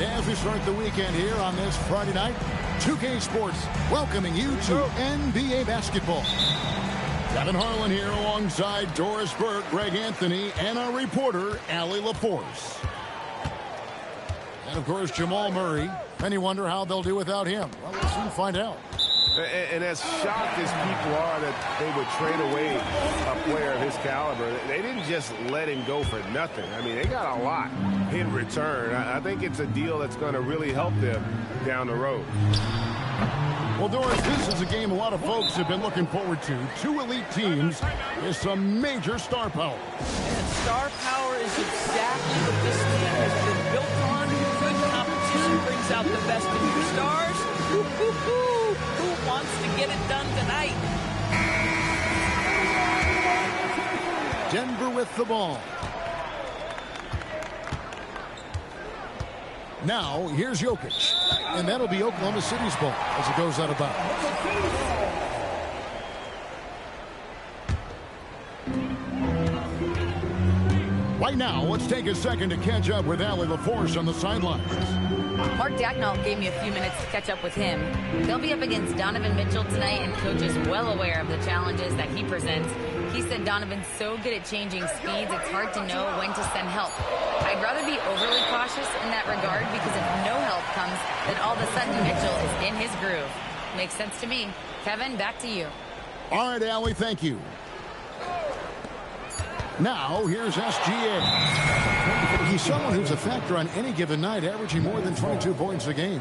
And as we start the weekend here on this Friday night, 2K Sports welcoming you to NBA basketball. Kevin Harlan here alongside Doris Burke, Greg Anthony, and our reporter, Allie LaForce. And, of course, Jamal Murray. And you wonder how they'll do without him. Well, we'll soon find out. And as shocked as people are that they would trade away a player of his caliber, they didn't just let him go for nothing. I mean, they got a lot in return. I think it's a deal that's going to really help them down the road. Well, Doris, this is a game a lot of folks have been looking forward to. Two elite teams with some major star power. And star power is exactly what this team has been built on. Good competition brings out the best in your stars. Who wants to get it done tonight? Denver with the ball. Now, here's Jokic. And that'll be Oklahoma City's ball as it goes out of bounds. Right now, let's take a second to catch up with Allie LaForce on the sidelines. Mark Dagnall gave me a few minutes to catch up with him. They'll be up against Donovan Mitchell tonight, and Coach is well aware of the challenges that he presents. He said Donovan's so good at changing speeds, it's hard to know when to send help. I'd rather be overly cautious in that regard because if no help comes, then all of a sudden Mitchell is in his groove. Makes sense to me. Kevin, back to you. All right, Allie, thank you. Now, here's SGA. He's someone who's a factor on any given night, averaging more than 22 points a game.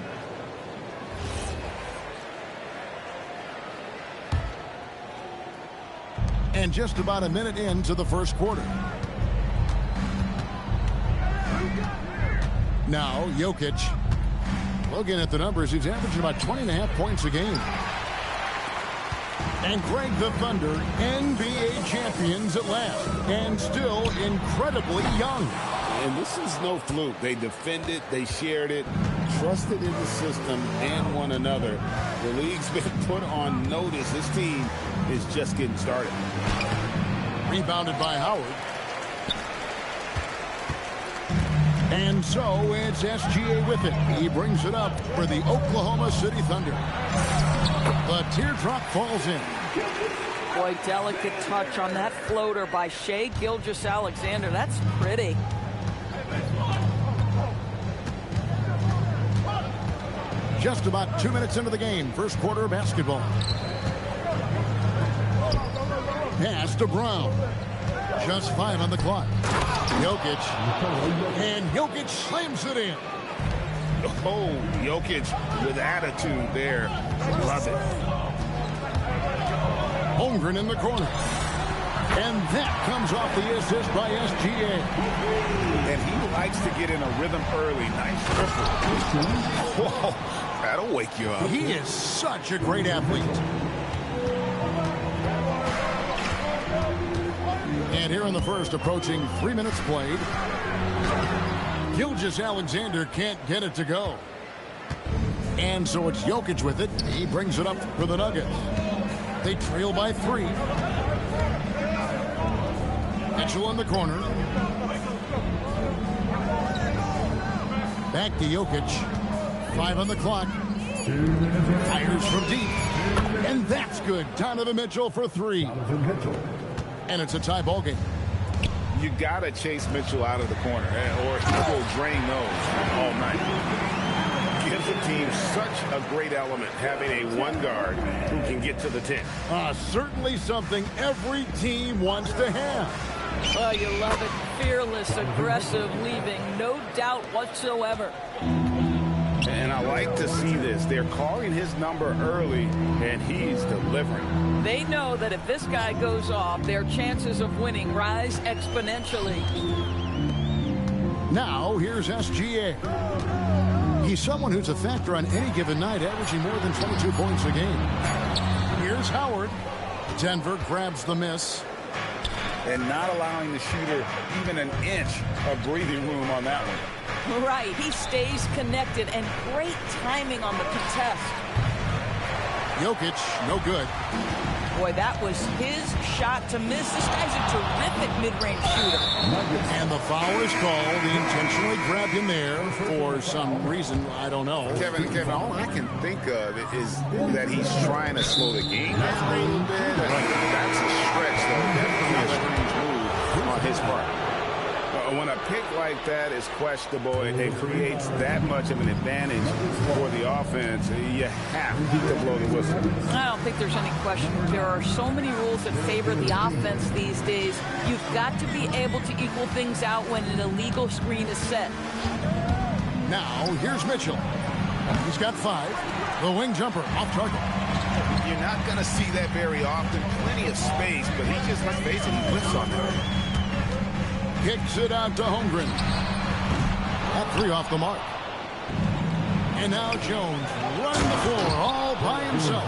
And just about a minute into the first quarter. Now, Jokic. Looking at the numbers, he's averaging about 20.5 points a game. And Greg, the Thunder, NBA champions at last, and still incredibly young. And this is no fluke. They defended, they shared it, trusted in the system and one another. The league's been put on notice. This team is just getting started. Rebounded by Howard. And so it's SGA with it. He brings it up for the Oklahoma City Thunder. The teardrop falls in. Boy, delicate touch on that floater by Shai Gilgeous-Alexander. That's pretty. Just about 2 minutes into the game, first quarter of basketball. Pass to Brown. Just 5 on the clock. Jokic. And Jokic slams it in. Oh, Jokic with attitude there. Love it. Holmgren in the corner. And that comes off the assist by SGA. And he likes to get in a rhythm early. Nice triple. Whoa, that'll wake you up. He is such a great athlete. And here in the first, approaching 3 minutes played. Gilgeous-Alexander can't get it to go. And so it's Jokic with it. He brings it up for the Nuggets. They trail by 3. Mitchell in the corner. Back to Jokic. 5 on the clock. Fires from deep. And that's good. Donovan Mitchell for 3. And it's a tie ball game. You got to chase Mitchell out of the corner, or he will drain those all night. Gives the team such a great element having a one guard who can get to the 10. Certainly something every team wants to have. Well, you love it. Fearless, aggressive, leaving no doubt whatsoever. And I like to see this. They're calling his number early, and he's delivering. They know that if this guy goes off, their chances of winning rise exponentially. Now, here's SGA. He's someone who's a factor on any given night, averaging more than 22 points a game. Here's Howard. Denver grabs the miss. And not allowing the shooter even an inch of breathing room on that one. Right, he stays connected, and great timing on the contest. Jokic, no good. Boy, that was his shot to miss. This guy's a terrific mid-range shooter. And the foul is called. He intentionally grabbed him there for some reason. I don't know. Kevin, all I can think of is that he's trying to slow the game down a little bit. That's a stretch, though. Definitely a strange move on his part. When a pick like that is questionable and it creates that much of an advantage for the offense, you have to blow the whistle. I don't think there's any question. There are so many rules that favor the offense these days. You've got to be able to equal things out when an illegal screen is set. Now, here's Mitchell. He's got 5. The wing jumper off target. You're not going to see that very often. Plenty of space, but he just, let's face it, he whiffs on that. Kicks it out to Holmgren. At 3 off the mark. And now Jones running the floor all by himself.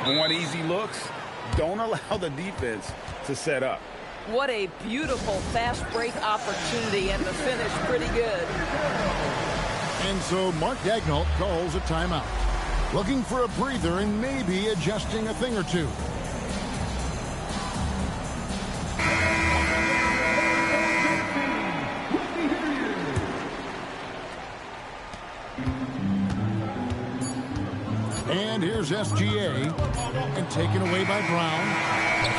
Want easy looks? Don't allow the defense to set up. What a beautiful fast break opportunity, and the finish pretty good. And so Mark Daigneault calls a timeout. Looking for a breather and maybe adjusting a thing or two. And here's SGA, and taken away by Brown.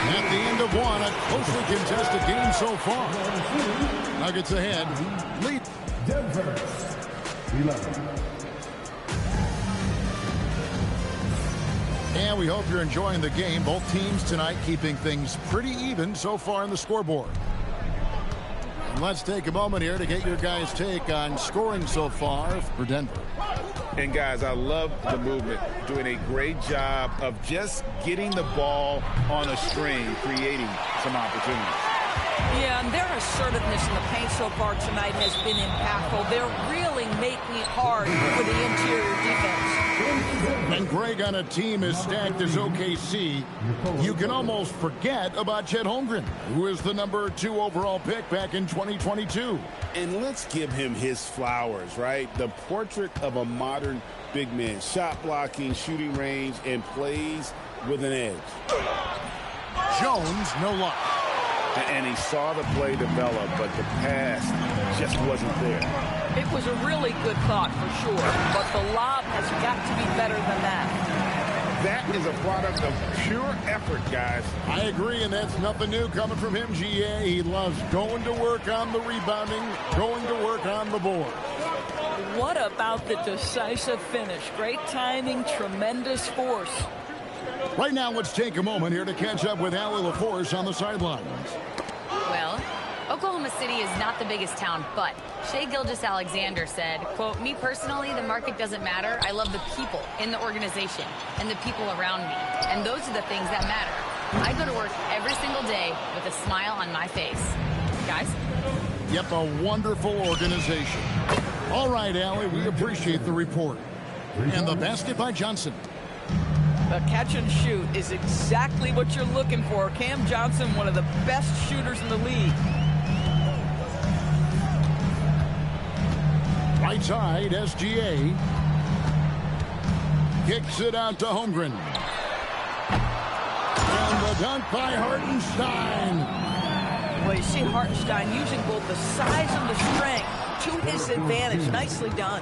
At the end of one, a closely contested game so far. Nuggets ahead. Lead. Denver, 11. And we hope you're enjoying the game. Both teams tonight keeping things pretty even so far on the scoreboard. And let's take a moment here to get your guys' take on scoring so far for Denver. And guys, I love the movement, doing a great job of just getting the ball on a string, creating some opportunities. Yeah, and their assertiveness in the paint so far tonight has been impactful. They're really making it hard for the interior defense. When Greg on a team as stacked as OKC, you can almost forget about Chet Holmgren, who is the number 2 overall pick back in 2022. And let's give him his flowers, right? The portrait of a modern big man. Shot blocking, shooting range, and plays with an edge. Jones, no luck. And he saw the play develop, but the pass just wasn't there. It was a really good thought for sure, but the lob has got to be better than that. That is a product of pure effort, guys. I agree, and that's nothing new coming from him, GA. He loves going to work on the rebounding, going to work on the board. What about the decisive finish? Great timing, tremendous force. Right now, let's take a moment here to catch up with Allie LaForce on the sidelines. Well, Oklahoma City is not the biggest town, but Shai Gilgeous-Alexander said, quote, "Me personally, the market doesn't matter. I love the people in the organization and the people around me. And those are the things that matter. I go to work every single day with a smile on my face." Guys? Yep, a wonderful organization. All right, Allie, we appreciate the report. And the basket by Johnson. A catch and shoot is exactly what you're looking for. Cam Johnson, one of the best shooters in the league. Right side, SGA. Kicks it out to Holmgren. And the dunk by Hartenstein. Well, you see Hartenstein using both the size and the strength to his advantage. Nicely done.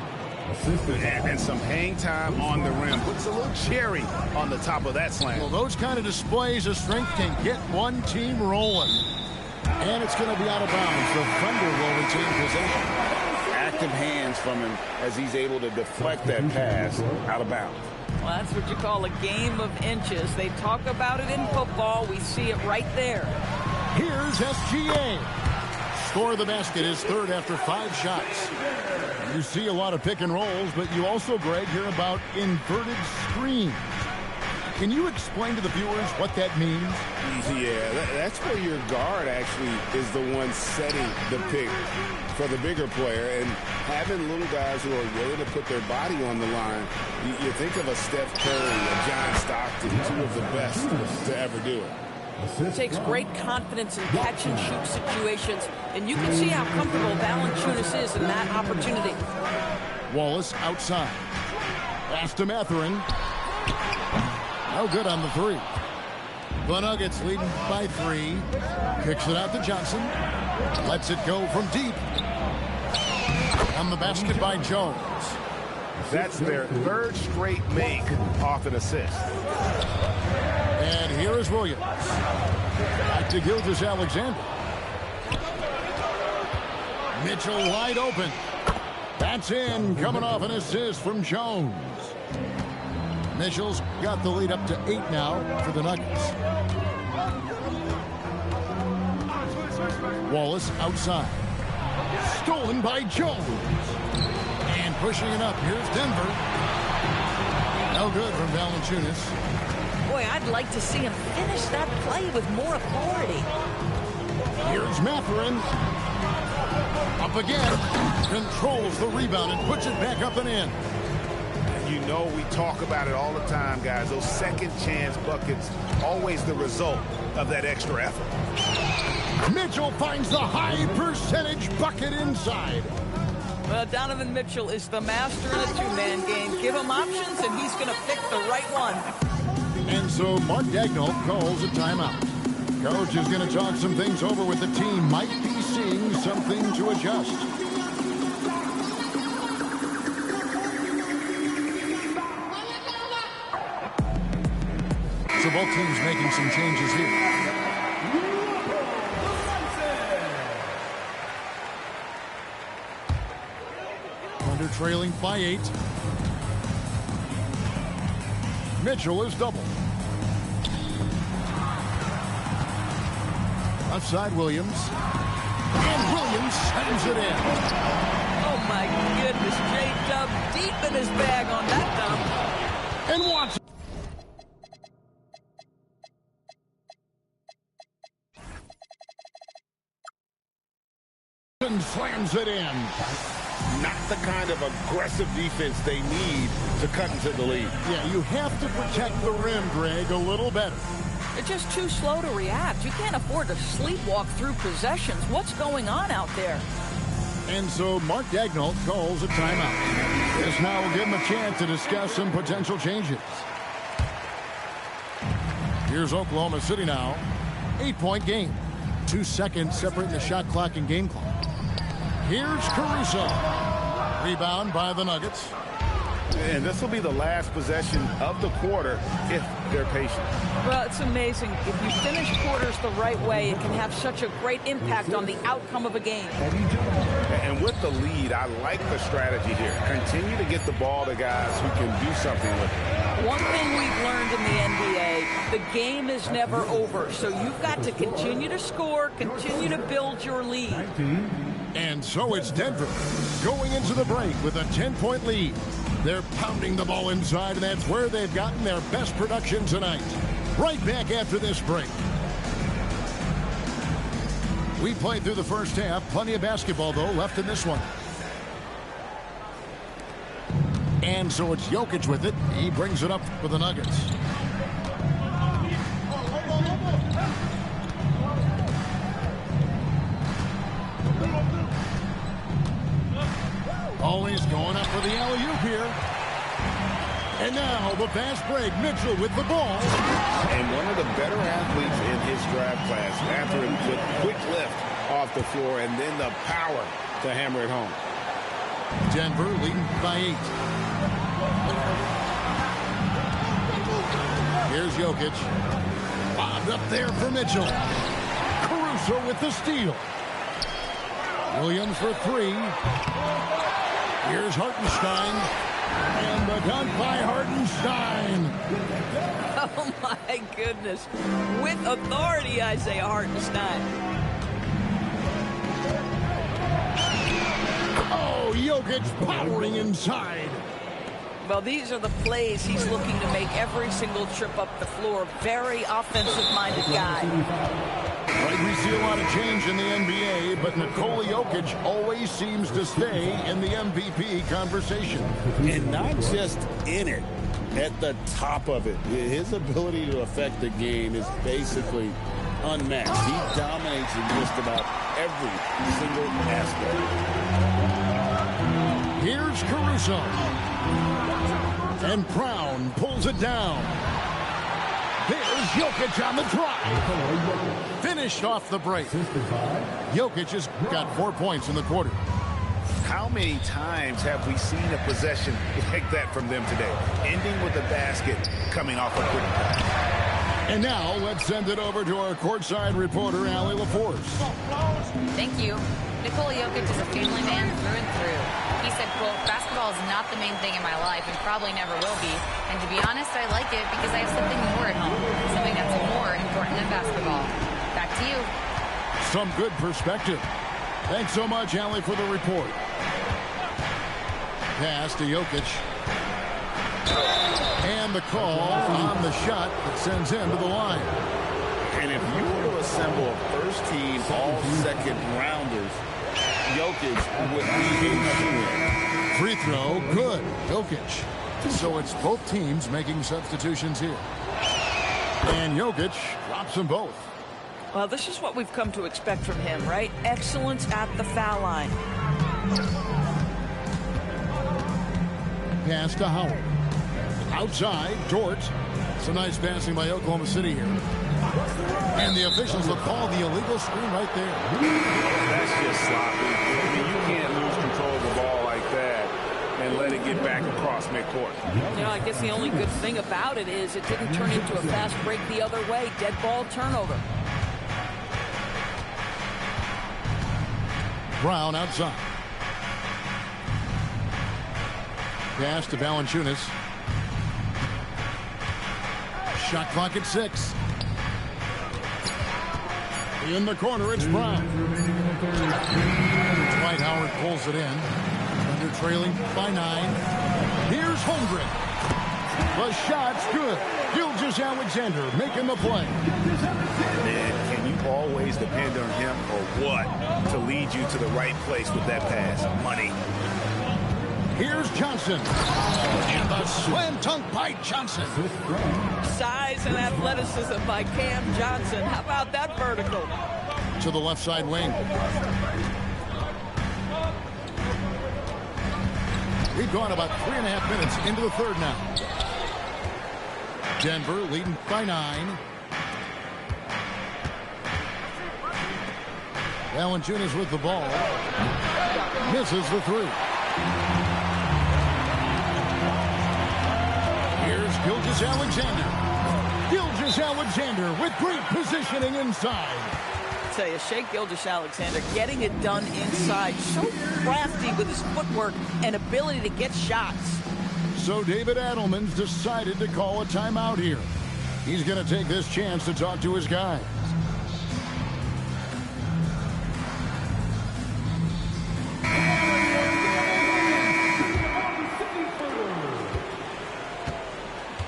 And some hang time on the rim. Puts a little cherry on the top of that slam. Well, those kind of displays of strength can get one team rolling. And it's going to be out of bounds. The Thunder will retain possession. Active hands from him as he's able to deflect that pass out of bounds. Well, that's what you call a game of inches. They talk about it in football. We see it right there. Here's SGA. Score of the basket is third after 5 shots. You see a lot of pick and rolls, but you also, Greg, hear about inverted screens. Can you explain to the viewers what that means? Yeah, that's where your guard actually is the one setting the pick for the bigger player, and having little guys who are willing to put their body on the line. You think of a Steph Curry, a John Stockton, 2 of the best to ever do it. It takes great confidence in catch-and-shoot situations, and you can see how comfortable Valanciunas is in that opportunity. Wallace outside. Pass to Mathurin. No good on the 3. The Nuggets leading by 3. Kicks it out to Johnson. Lets it go from deep. On the basket by Jones. That's their 3rd straight make off an assist. And here is Williams. Back to Gilgeous-Alexander. Mitchell wide open. That's in, coming off an assist from Jones. Mitchell's got the lead up to 8 now for the Nuggets. Wallace outside. Stolen by Jones. And pushing it up. Here's Denver. No good from Valanciunas. Boy, I'd like to see him finish that play with more authority. Here's Mathurin. Up again. Controls the rebound and puts it back up and in. You know we talk about it all the time, guys. Those second chance buckets, always the result of that extra effort. Mitchell finds the high percentage bucket inside. Well, Donovan Mitchell is the master in a two-man game. Give him options, and he's going to pick the right one. And so Mark Daigneault calls a timeout. Coach is going to talk some things over with the team. Might be seeing something to adjust. So both teams making some changes here. Thunder trailing by 8. Mitchell is double. Outside Williams. And Williams slams it in. Oh, my goodness. J-Dub deep in his bag on that dunk. And Watson. Slams it in. Not the kind of aggressive defense they need to cut into the lead. Yeah, you have to protect the rim, Greg, a little better. They're just too slow to react. You can't afford to sleepwalk through possessions. What's going on out there? And so Mark Daigneault calls a timeout. This now will give him a chance to discuss some potential changes. Here's Oklahoma City now. 8-point game. 2 seconds separating the shot clock and game clock. Here's Caruso. Rebound by the Nuggets. And this will be the last possession of the quarter if they're patient. Well, it's amazing. If you finish quarters the right way, it can have such a great impact on the outcome of a game. And with the lead, I like the strategy here. Continue to get the ball to guys who can do something with it. One thing we've learned in the NBA, the game is never over. So you've got to continue to score, continue to build your lead. And so it's Denver going into the break with a 10-point lead. They're pounding the ball inside, and that's where they've gotten their best production tonight. Right back after this break. We played through the first half. Plenty of basketball, though, left in this one. And so it's Jokic with it. He brings it up for the Nuggets. Always going up for the alley-oop here. And now the fast break. Mitchell with the ball. And one of the better athletes in his draft class. After him with quick lift off the floor and then the power to hammer it home. Denver leading by 8. Here's Jokic. Bobbed up there for Mitchell. Caruso with the steal. Williams for 3. Here's Hartenstein. And the dunk by Hartenstein. Oh, my goodness. With authority, Isaiah Hartenstein. Oh, Jokic powering inside. Well, these are the plays he's looking to make every single trip up the floor. Very offensive-minded guy. Right, we see a lot of change in the NBA, but Nikola Jokic always seems to stay in the MVP conversation. And not just in it, at the top of it. His ability to affect the game is basically unmatched. He dominates in just about every single aspect. Here's Caruso. And Brown pulls it down. Here's Jokic on the drive. Finished off the break. Jokic has got 4 points in the quarter. How many times have we seen a possession like that from them today? Ending with a basket, coming off a quick pass. And now let's send it over to our courtside reporter, Allie LaForce. Thank you. Nikola Jokic is a family man through and through. He said, quote, basketball is not the main thing in my life and probably never will be. And to be honest, I like it because I have something more at home, something that's more important than basketball. Back to you. Some good perspective. Thanks so much, Allie, for the report. Pass to Jokic. And the call on the shot that sends him to the line. And if you were to assemble a first-team, all-second rounders, Jokic would be in shooting. Free throw, good. Jokic. So it's both teams making substitutions here. And Jokic drops them both. Well, this is what we've come to expect from him, right? Excellence at the foul line. Pass to Howard. Outside, Dort. Some nice passing by Oklahoma City here. And the officials have called the illegal screen right there. That's just sloppy. I mean, you can't lose control of the ball like that and let it get back across midcourt. You know, I guess the only good thing about it is it didn't turn into a fast break the other way. Dead ball turnover. Brown outside. Pass to Valanciunas. Shot clock at 6. In the corner, it's Brown. Dwight Howard pulls it in. Thunder trailing by 9. Here's Holmgren. The shot's good. Gilgeous-Alexander making the play. Man, can you always depend on him or what to lead you to the right place with that pass? Money. Here's Johnson. And the slam dunk by Johnson. Size and athleticism by Cam Johnson. How about that vertical? To the left side wing. We've gone about 3.5 minutes into the third now. Denver leading by 9. Valanciunas with the ball. Misses the 3. Here's Gilgeous-Alexander. Gilgeous-Alexander with great positioning inside. I tell you, Shai Gilgeous-Alexander getting it done inside. So crafty with his footwork and ability to get shots. So David Adelman's decided to call a timeout here. He's going to take this chance to talk to his guys.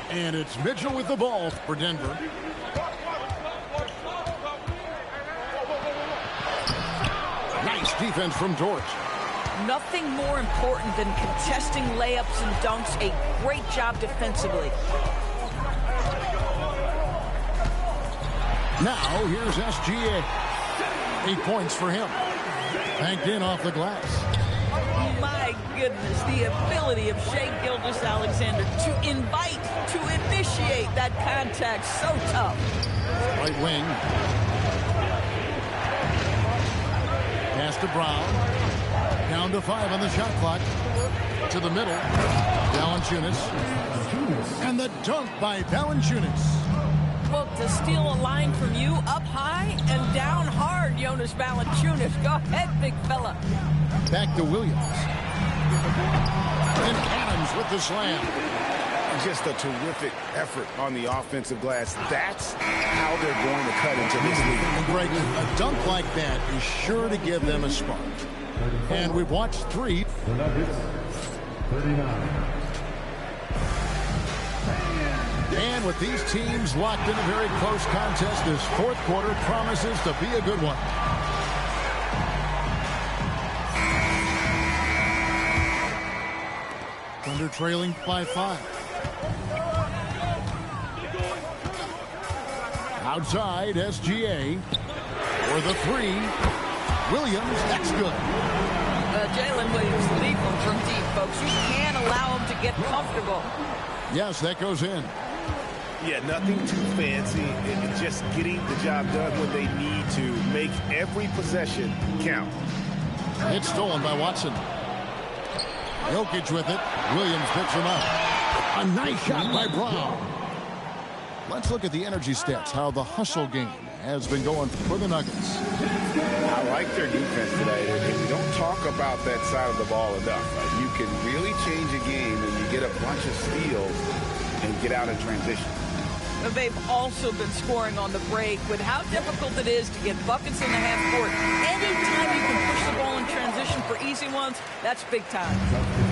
And it's Mitchell with the ball for Denver. Nice defense from Dort. Nothing more important than contesting layups and dunks. A great job defensively. Now here's SGA. 8 points for him. Banked in off the glass. My goodness, the ability of Shai Gilgeous-Alexander to invite, to initiate that contact, so tough. Right wing. Pass to Brown. Down to 5 on the shot clock. To the middle. Valanciunas. And the dunk by Valanciunas. Well, to steal a line from you, up high and down hard, Jonas Valanciunas. Go ahead, big fella. Back to Williams. And Adams with the slam. Just a terrific effort on the offensive glass. That's how they're going to cut into this league. And Greg, a dunk like that is sure to give them a spark. And we've watched 3. 39. And with these teams locked in a very close contest, this fourth quarter promises to be a good one. Thunder trailing by 5. Outside, SGA for the 3. Williams, that's good. Jalen Williams, lethal from deep, folks. You can't allow him to get comfortable. Yes, that goes in. Yeah, nothing too fancy. It's just getting the job done when they need to. Make every possession count. It's stolen by Watson. Jokic with it. Williams picks him up. A nice shot by Brown. Let's look at the energy stats, how the hustle game has been going for the Nuggets. I like their defense today. And we don't talk about that side of the ball enough. You can really change a game when you get a bunch of steals and get out in transition. They've also been scoring on the break. With how difficult it is to get buckets in the half court, anytime you can push the ball in transition for easy ones, that's big time.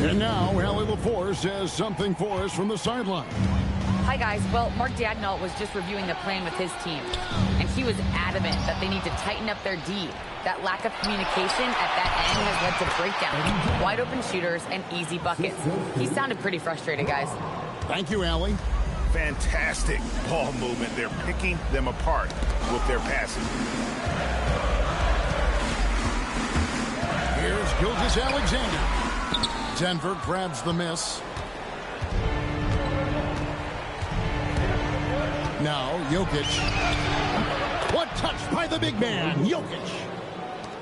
And now, Allie LaForce says something for us from the sideline. Hi, guys. Well, Mark Daigneault was just reviewing the plan with his team, and he was adamant that they need to tighten up their D. That lack of communication at that end has led to breakdowns, wide open shooters, and easy buckets. He sounded pretty frustrated, guys. Thank you, Allie. Fantastic ball movement. They're picking them apart with their passing. Here's Gilgeous-Alexander. Denver grabs the miss. Now, Jokic. What touch by the big man, Jokic.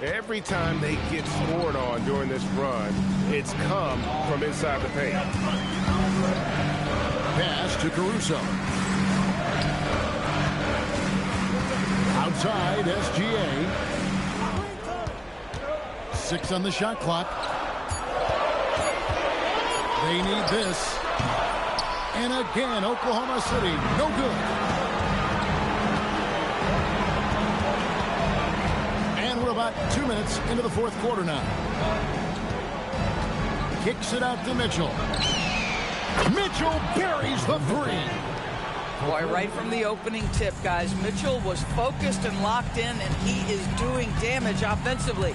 Every time they get scored on during this run, it's come from inside the paint. Pass to Caruso. Outside, SGA. 6 on the shot clock. They need this. And again, Oklahoma City, no good. And we're about 2 minutes into the fourth quarter now. Kicks it out to Mitchell. Mitchell buries the three. Boy, right from the opening tip, guys, Mitchell was focused and locked in, and he is doing damage offensively.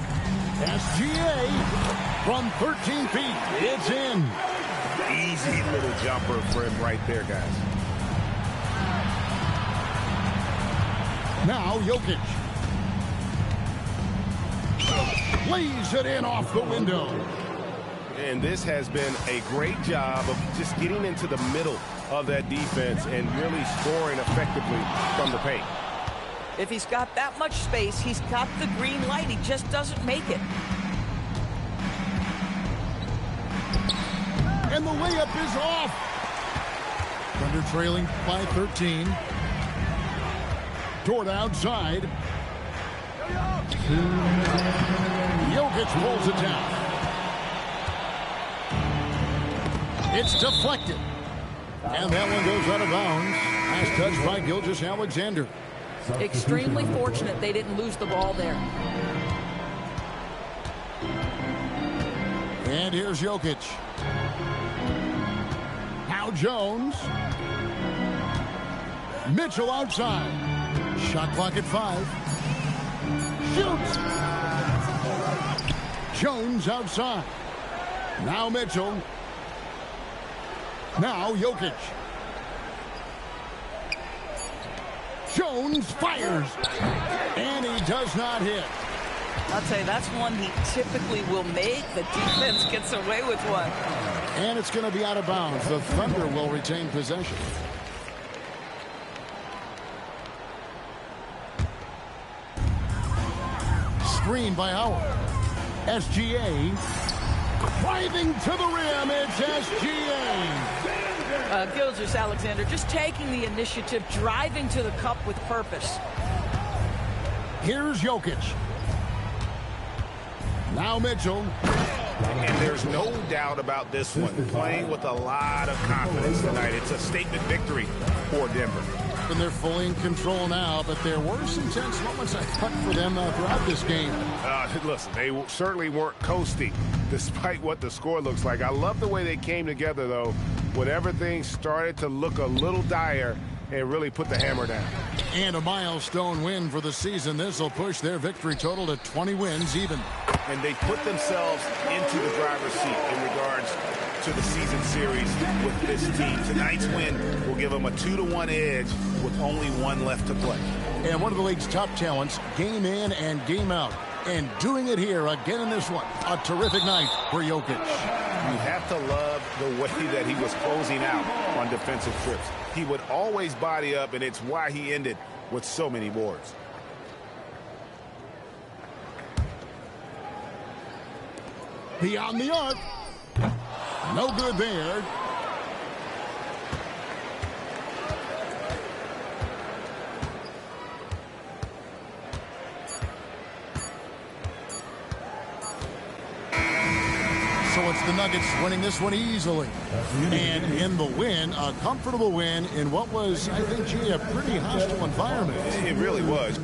SGA from 13 feet. It's in. Easy little jumper for him right there, guys. Now Jokic. Lays it in off the window. And this has been a great job of just getting into the middle of that defense and really scoring effectively from the paint. If he's got that much space, he's got the green light. He just doesn't make it. And the layup is off. Thunder trailing by 13. Toward outside. Jokic pulls it down. It's deflected. And that one goes out of bounds. Pass touched by Gilgeous-Alexander. Extremely fortunate they didn't lose the ball there. And here's Jokic. Now Jones. Mitchell outside. Shot clock at 5. Shoots. Jones outside. Now Mitchell. Now Jokic. Jones fires. And he does not hit. I'll tell you, that's one he typically will make. The defense gets away with one. And it's going to be out of bounds. The Thunder will retain possession. Screen by Howard. SGA. Driving to the rim. It's SGA. Gilgeous-Alexander just taking the initiative, driving to the cup with purpose. Here's Jokic. Now Mitchell. And there's no doubt about this one. Playing with a lot of confidence tonight. It's a statement victory for Denver. And they're fully in control now, but there were some tense moments I thought for them throughout this game. Listen, they certainly weren't coasting despite what the score looks like. I love the way they came together, though, when everything started to look a little dire and really put the hammer down. And a milestone win for the season. This will push their victory total to 20 wins even. And they put themselves into the driver's seat in regards to the season series with this team. Tonight's win will give them a 2-1 edge with only one left to play. And one of the league's top talents, game in and game out. And doing it here again in this one. A terrific night for Jokic. You have to love the way that he was closing out on defensive trips. He would always body up, and it's why he ended with so many boards. Beyond the arc. No good there. So it's the Nuggets winning this one easily. And in the win, a comfortable win in what was, I think, G, a pretty hostile environment. It really was.